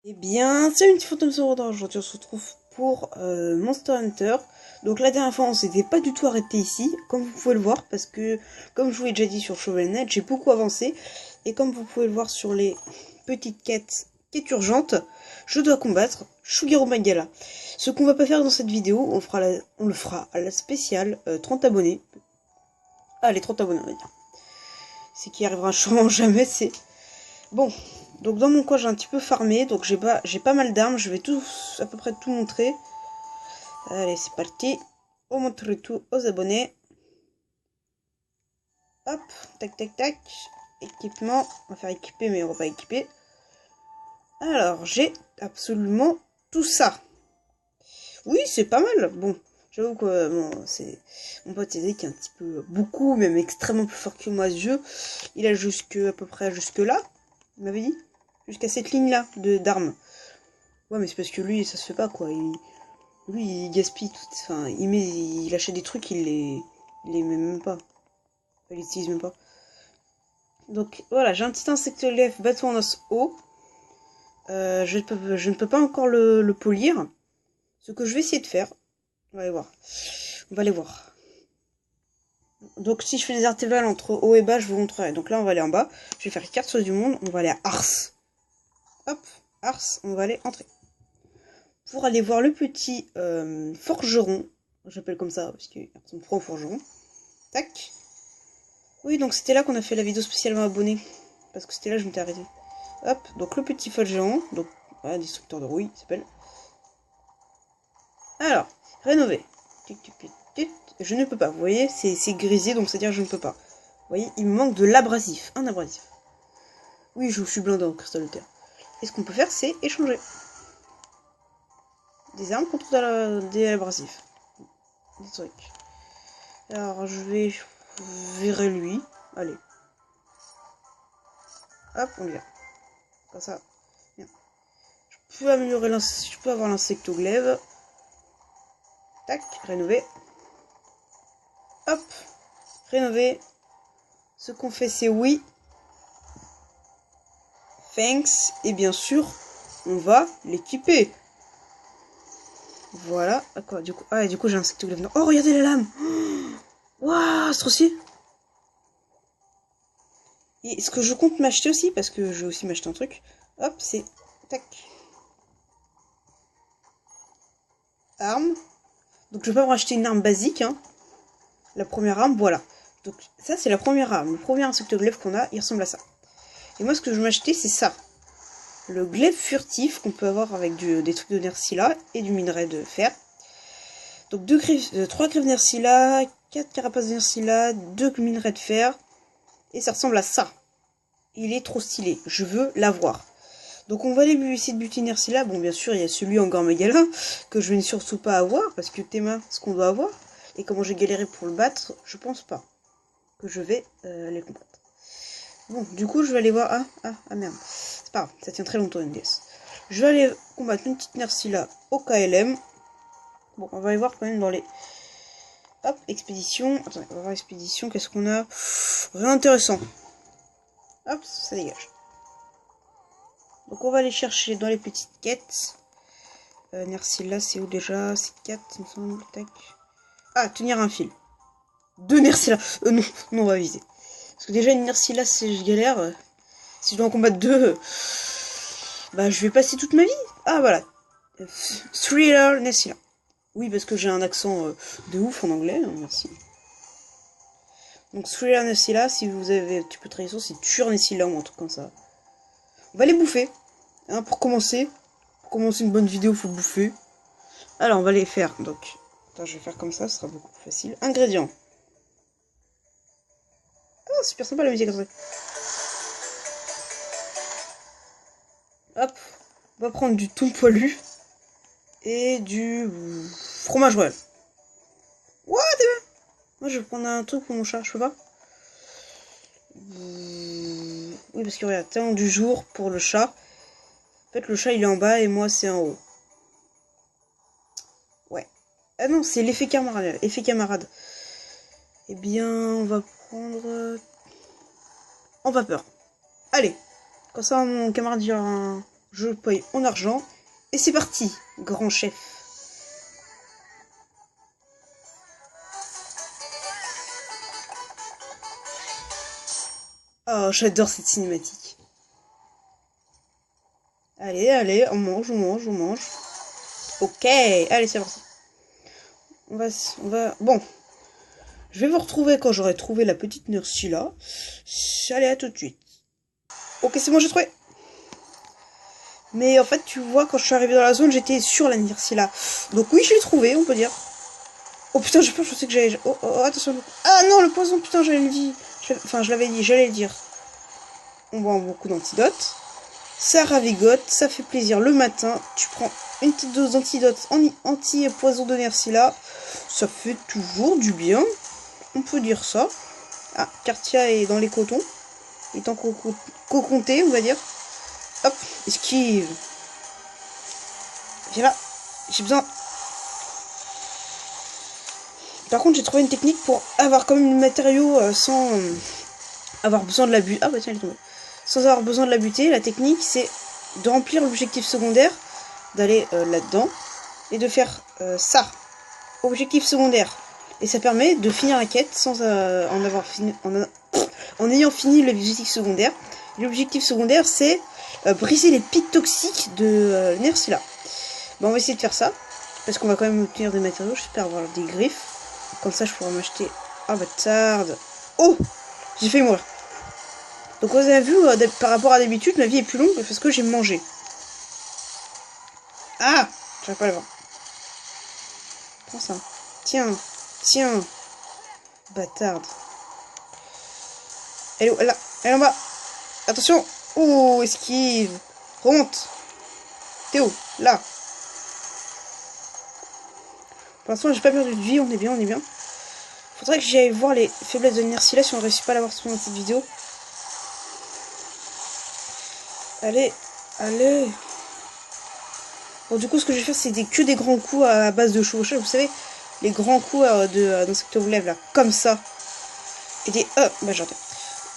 Eh bien, c'est une petite photo de aujourd'hui, on se retrouve pour Monster Hunter. Donc la dernière fois, on s'était pas du tout arrêté ici, comme vous pouvez le voir, parce que, comme je vous l'ai déjà dit sur Shovel.net, j'ai beaucoup avancé. Et comme vous pouvez le voir sur les petites quêtes urgentes, je dois combattre Shugeru Magala. Ce qu'on va pas faire dans cette vidéo, on le fera à la spéciale 30 abonnés. Ah, les 30 abonnés, on va dire. C'est qui arrivera sûrement jamais, c'est... Bon, donc dans mon coin j'ai un petit peu farmé, donc j'ai pas mal d'armes, je vais à peu près tout montrer. Allez, c'est parti. On montre tout aux abonnés. Hop, tac tac tac. Équipement, on va faire équiper mais on va pas équiper. Alors, j'ai absolument tout ça. Oui, c'est pas mal. Bon, j'avoue que bon, c'est mon pote Cédric qui est un petit peu beaucoup, même extrêmement plus fort que moi à ce jeu. Il a à peu près jusque là, il m'avait dit. Jusqu'à cette ligne là d'armes. Ouais, mais c'est parce que lui, ça se fait pas, quoi. Lui, il gaspille tout. Enfin, il achète des trucs, il les met même pas. Il les utilise même pas. Donc, voilà, j'ai un petit insecte lèvre bâton en os haut. Je ne peux pas encore le polir. Ce que je vais essayer de faire. On va aller voir. On va aller voir. Donc, si je fais des intervalles entre haut et bas, je vous montrerai. Donc là, on va aller en bas. Je vais faire carte du monde. On va aller à Ars. Hop, Ars, on va aller entrer. Pour aller voir le petit forgeron. J'appelle comme ça parce qu'il ressemble trop au forgeron. Tac. Oui, donc c'était là qu'on a fait la vidéo spécialement abonnée. Parce que c'était là que je m'étais arrêté. Hop, donc le petit forgeron. Donc, voilà, destructeur de rouille, il s'appelle. Alors, rénover. Je ne peux pas. Vous voyez, c'est grisé, donc c'est-à-dire que je ne peux pas. Vous voyez, il me manque de l'abrasif. Un abrasif. Oui, je suis blindé en cristal de terre. Et ce qu'on peut faire, c'est échanger. Des armes contre des abrasifs. Des trucs. Alors, je vais virer lui. Allez. Hop, on y va. Comme ça. Bien. Je peux améliorer je peux avoir l'insectoglaive. Tac, rénover. Hop, rénover. Ce qu'on fait, c'est oui. Thanks. Et bien sûr, on va l'équiper. Voilà. Ah, quoi, du coup, ah, et du coup, j'ai un insectoglaive. Oh, regardez la lame. Waouh, c'est trop stylé. Et ce que je compte m'acheter aussi, parce que je vais aussi m'acheter un truc. Hop, c'est... Tac. Arme. Donc je vais pas me racheter une arme basique, hein. La première arme, voilà. Donc ça, c'est la première arme. Le premier insectoglaive qu'on a, il ressemble à ça. Et moi, ce que je vais m'acheter, c'est ça. Le glaive furtif qu'on peut avoir avec des trucs de Nerscylla et du minerai de fer. Donc 3 griffes Nerscylla, 4 carapaces de Nerscylla, 2 minerais de fer. Et ça ressemble à ça. Il est trop stylé. Je veux l'avoir. Donc on va aller essayer de buter Nerscylla. Bon, bien sûr, il y a celui en Gormegala que je vais surtout pas avoir. Parce que Théma, ce qu'on doit avoir. Et comment j'ai galéré pour le battre, je pense pas que je vais les combattre. Bon, du coup, je vais aller voir... Ah, merde. C'est pas grave, ça tient très longtemps, une DS. Je vais aller combattre une petite Nerscylla au KLM. Bon, on va aller voir quand même dans les... Hop, expédition. Attendez, on va voir expédition, qu'est-ce qu'on a? Rien d'intéressant. Hop, ça dégage. Donc on va aller chercher dans les petites quêtes. Nerscylla, c'est où déjà? C'est 4, il me semble. Tac. Ah, tenir un fil. 2 Nerscylla. Non, on va viser. Parce que déjà, une Nerscylla, c'est je galère. Si je dois en combattre 2, bah je vais passer toute ma vie. Ah, voilà. Thriller Nerscylla. Oui, parce que j'ai un accent de ouf en anglais, hein, merci. Donc Thriller Nerscylla, si vous avez un petit peu de tradition, c'est tueur Nerscylla ou un truc comme ça. On va les bouffer. Hein, pour commencer. Pour commencer une bonne vidéo, faut bouffer. Alors, on va les faire. Donc, attends, je vais faire comme ça, ce sera beaucoup plus facile. Ingrédients. Ah, super sympa la musique comme ça. Hop, on va prendre du thon poilu et du fromage royal. What? Moi, je vais prendre un truc pour mon chat, je peux pas? Oui, parce qu'il y a tellement du jour pour le chat. En fait, le chat, il est en bas et moi, c'est en haut. Ouais. Ah non, c'est l'effet camarade. Effet camarade. Eh bien, on va prendre... en vapeur. Allez. Comme ça, mon camarade dira... je paye en argent. Et c'est parti, grand chef. Oh, j'adore cette cinématique. Allez, allez, on mange, on mange, on mange. Ok, allez, c'est parti. On va... Bon. Je vais vous retrouver quand j'aurai trouvé la petite Nursilla. Allez, à tout de suite. Ok, c'est bon, j'ai trouvé. Mais en fait, tu vois, quand je suis arrivé dans la zone, j'étais sur la Nursilla. Donc oui, je l'ai trouvé, on peut dire. Oh putain, j'ai peur, je sais que j'allais... Oh, oh, attention. Ah non, le poison, putain, j'allais le dire. Enfin, je l'avais dit, j'allais le dire. On boit beaucoup d'antidotes. Ça ravigote, ça fait plaisir le matin. Tu prends une petite dose d'antidote anti-poison de Nursilla. Ça fait toujours du bien. On peut dire ça. Ah, Cartia est dans les cotons. Il est en coconté, on va dire. Hop, esquive. Viens là. J'ai besoin... Par contre, j'ai trouvé une technique pour avoir comme le matériau sans avoir besoin de la buter. Ah bah tiens, il est tombé. Sans avoir besoin de la buter, la technique, c'est de remplir l'objectif secondaire, d'aller là-dedans, et de faire ça. Objectif secondaire. Et ça permet de finir la quête sans en avoir fini, en ayant fini l'objectif secondaire. L'objectif secondaire, c'est briser les pics toxiques de Nursilla. Bon, on va essayer de faire ça, parce qu'on va quand même obtenir des matériaux. J'espère avoir des griffes. Comme ça, je pourrais m'acheter... Ah, bâtarde. Oh, j'ai failli mourir. Donc, vous avez vu, par rapport à d'habitude, ma vie est plus longue parce que j'ai mangé. Ah, j'arrive pas à le voir. Prends ça. Tiens, tiens. Bâtarde. Elle est où? Là, elle est en bas. Attention. Oh, esquive. Remonte. T'es où? Là. Pour l'instant, j'ai pas perdu de vie. On est bien, on est bien. Faudrait que j'aille voir les faiblesses de Nursilla si on réussit pas à l'avoir sur cette vidéo. Allez, allez. Bon, du coup, ce que je vais faire, c'est que des grands coups à base de chevauchage. Vous savez, les grands coups d'insectes au lèvres, là, comme ça. Et des... bah j'entends.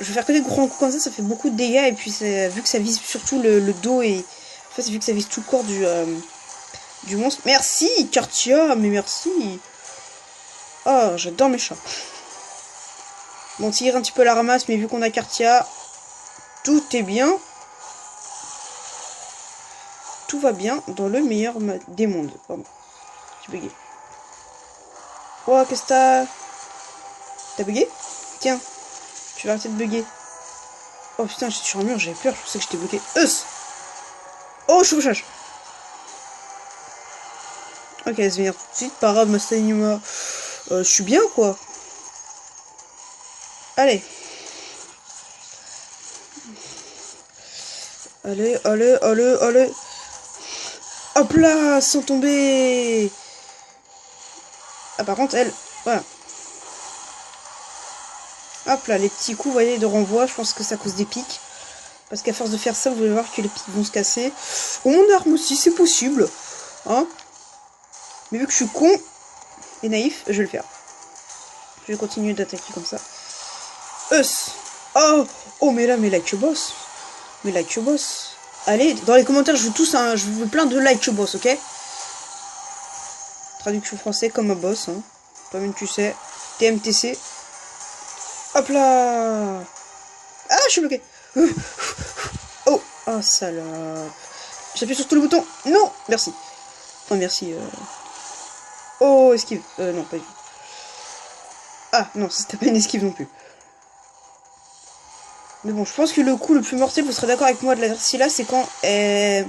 Je vais faire que des grands coups comme ça fait beaucoup de dégâts. Et puis, vu que ça vise surtout le dos et... En fait, vu que ça vise tout le corps du monstre. Merci, Cartia, mais merci. Oh, j'adore mes chats. Bon, on tire un petit peu la ramasse, mais vu qu'on a Cartia, tout est bien. Tout va bien dans le meilleur des mondes. Pardon. J'ai bugué. Oh, qu'est-ce que t'as... T'as bugué? Tiens. Tu vas arrêter de bugger. Oh putain, j'étais sur un mur, j'avais peur, je pensais que j'étais bloqué. Oh, chevauchage. Ok, elle se venir tout de suite. Pas grave, Mastanima. Je suis bien, quoi. Allez. Allez, allez, allez, allez. Hop là, sans tomber. Ah, par contre, elle... Voilà. Hop là, les petits coups, vous voyez, de renvoi. Je pense que c'est à cause des pics. Parce qu'à force de faire ça, vous allez voir que les pics vont se casser. Oh, mon arme aussi, c'est possible. Hein? Mais vu que je suis con et naïf, je vais le faire. Je vais continuer d'attaquer comme ça. Oh, oh, mais là, mais like boss. Mais like boss. Allez, dans les commentaires, je veux tous je veux plein de like boss, ok? Traduction français comme un boss, hein. Toi-même, tu sais. TMTC. Hop là. Ah, je suis bloqué. Oh, oh, salope. J'appuie sur tous les boutons. Non, merci. Oh, merci. Oh, esquive. Non, pas du tout. Ah, non, c'était pas une esquive non plus. Mais bon, je pense que le coup le plus mortel, vous serez d'accord avec moi de la Nursilla, c'est quand elle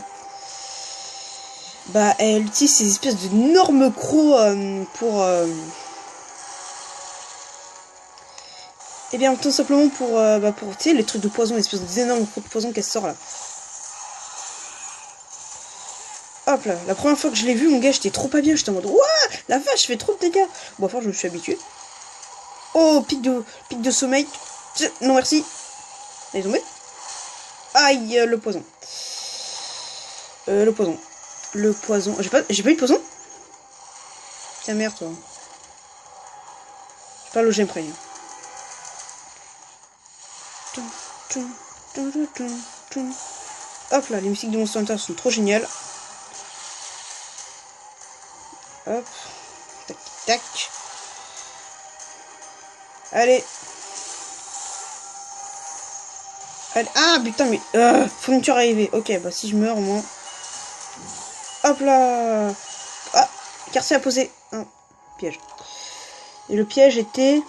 utilise ces espèces d'énormes crocs pour... Eh bien, tout simplement pour tu sais, les trucs de poison, les espèces d'énormes crocs de poison qu'elle sort là. Hop là, la première fois que je l'ai vu, mon gars, j'étais trop pas bien, j'étais en mode, ouah, la vache, je fais trop de dégâts. Bon, enfin, je me suis habitué. Oh, pic de sommeil. Non, merci. Elle est tombée. Aïe, le poison. Le poison. Le poison. J'ai pas eu de poison? Tiens, merde, toi. Je parle au j'aime Hop là, les musiques de Monster Hunter sont trop géniales. Hop. Tac, tac. Allez. Allez. Ah putain, mais fourniture arrivée. Ok, bah si je meurs au moins. Hop là. Ah, quartier à poser. Ah, piège. Et le piège était...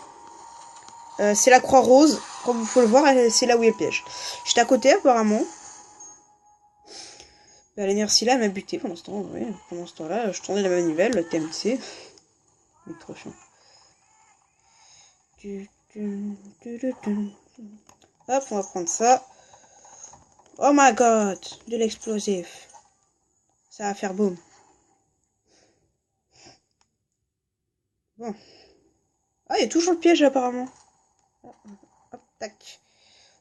c'est la croix rose. Comme vous pouvez le voir, c'est là où il y a le piège. J'étais à côté apparemment. Bah, l'énergie là, elle m'a buté pendant ce temps. Oui. Pendant ce temps-là, je tournais la manivelle, le TMC. Mais trop chiant. Hop, on va prendre ça. Oh my god, de l'explosif. Ça va faire boum. Bon. Ah, il y a toujours le piège apparemment. Hop, tac.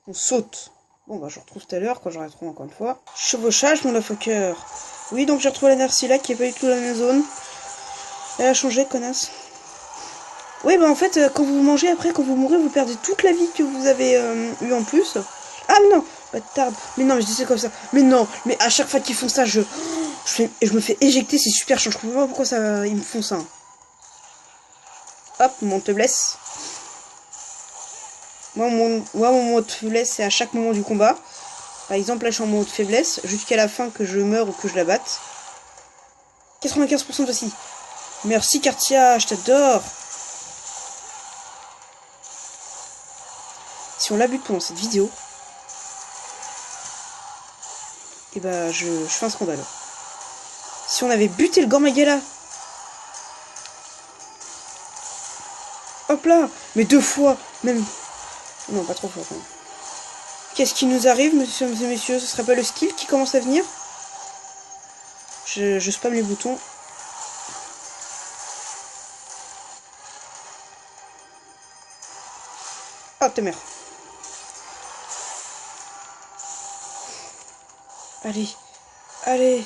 On saute. Bon, bah, je retrouve tout à l'heure quand j'aurai retrouvé encore une fois. Chevauchage, mon motherfucker. Oui, donc j'ai retrouvé la Nercilla qui est pas du tout dans la même zone. Elle a changé, connasse. Oui, bah en fait, quand vous mangez, après, quand vous mourrez, vous perdez toute la vie que vous avez eu en plus. Ah, mais non, bâtard. Mais non, mais je dis c'est comme ça. Mais non, mais à chaque fois qu'ils font ça, je me fais éjecter, c'est super chiant. Je comprends pas pourquoi ça, ils me font ça. Hop, mon te blesse. Moi, mon mot de faiblesse, c'est à chaque moment du combat. Par exemple, là, je suis en mode de faiblesse, jusqu'à la fin que je meure ou que je la batte. 95% de aussi. Merci, Kartia, je t'adore. Si on la bute pendant cette vidéo, et bah, je fais un scandale. Si on avait buté le Gormagala. Hop là. Mais 2 fois. Même. Non, pas 3 fois. Qu'est-ce qui nous arrive, monsieur et messieurs? Ce serait pas le skill qui commence à venir? Je spamme les boutons. Ah, t'es mère. Allez. Allez.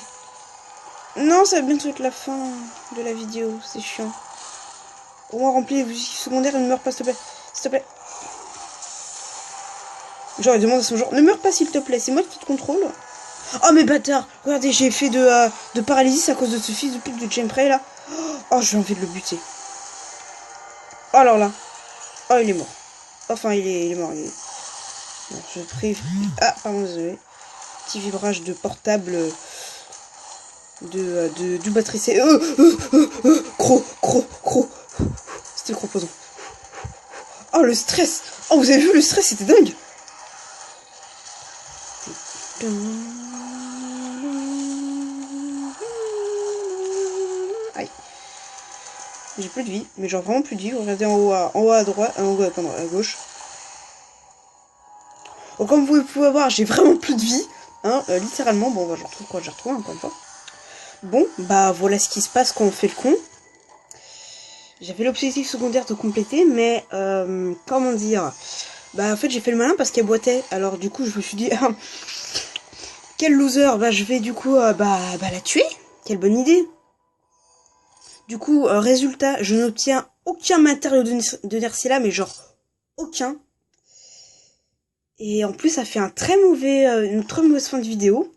Non, ça va bientôt être la fin de la vidéo. C'est chiant. Au moins, remplis les musiques secondaires et ne meurs pas, s'il te plaît. S'il te plaît. Genre, il demande à son genre, ne meurs pas, s'il te plaît. C'est moi qui te contrôle. Oh, mais bâtard. Regardez, j'ai fait de paralysie à cause de ce fils de pute de Jameprey, là. Oh, j'ai envie de le buter. Oh, alors là. Oh, il est mort. Enfin, il est mort. Alors, je prie. Ah, pardon, désolé. Petit vibrage de portable du batterie. Gros. C'était le gros poison. Oh, le stress. Oh, vous avez vu le stress, c'était dingue. Aïe. J'ai plus de vie, mais genre vraiment plus de vie. Regardez en haut à droite, pardon, à gauche. Donc, comme vous pouvez voir, j'ai vraiment plus de vie. Hein, littéralement. Bon, bah, je retrouve quoi? Je retrouve encore une fois. Bon, bah voilà ce qui se passe quand on fait le con. J'avais l'objectif secondaire de compléter, mais comment dire? Bah en fait j'ai fait le malin parce qu'elle boitait. Alors du coup je me suis dit, quel loser, bah je vais du coup bah la tuer. Quelle bonne idée. Du coup, résultat, je n'obtiens aucun matériau de Nercilla, mais genre aucun. Et en plus ça fait un très mauvais, une très mauvaise fin de vidéo.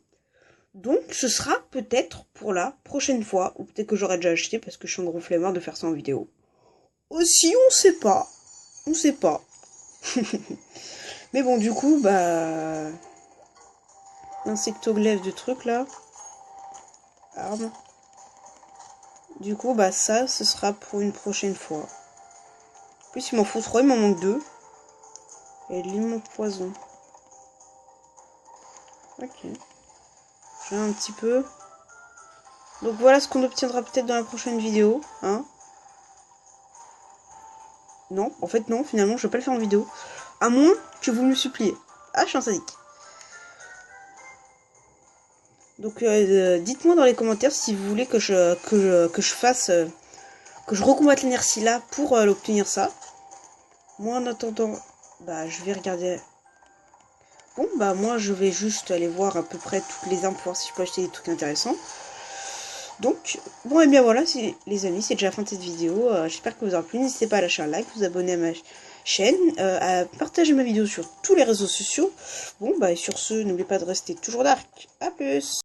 Donc ce sera peut-être pour la prochaine fois, ou peut-être que j'aurais déjà acheté parce que je suis un gros flemmard de faire ça en vidéo. Aussi, on sait pas. On sait pas. Mais bon, du coup, bah... Insectoglaive de trucs, là. Arme. Du coup, bah ça, ce sera pour une prochaine fois. En plus, il m'en faut 3, il m'en manque 2. Et l'immense poison. Ok. J'ai un petit peu. Donc voilà ce qu'on obtiendra peut-être dans la prochaine vidéo. Hein. Non, en fait non, finalement, je vais pas le faire en vidéo. À moins que vous me suppliez. Ah, je suis un sadique. Donc dites-moi dans les commentaires si vous voulez que je fasse... que je recombatte l'inertie là pour l'obtenir ça. Moi en attendant, bah je vais regarder. Bon bah moi je vais juste aller voir à peu près toutes les armes pour voir si je peux acheter des trucs intéressants. Donc bon et bien voilà les amis, c'est déjà la fin de cette vidéo. J'espère que vous aurez plu. N'hésitez pas à lâcher un like, vous abonner à ma chaîne, à partager ma vidéo sur tous les réseaux sociaux. Bon, bah, et sur ce, n'oubliez pas de rester toujours dark. À plus!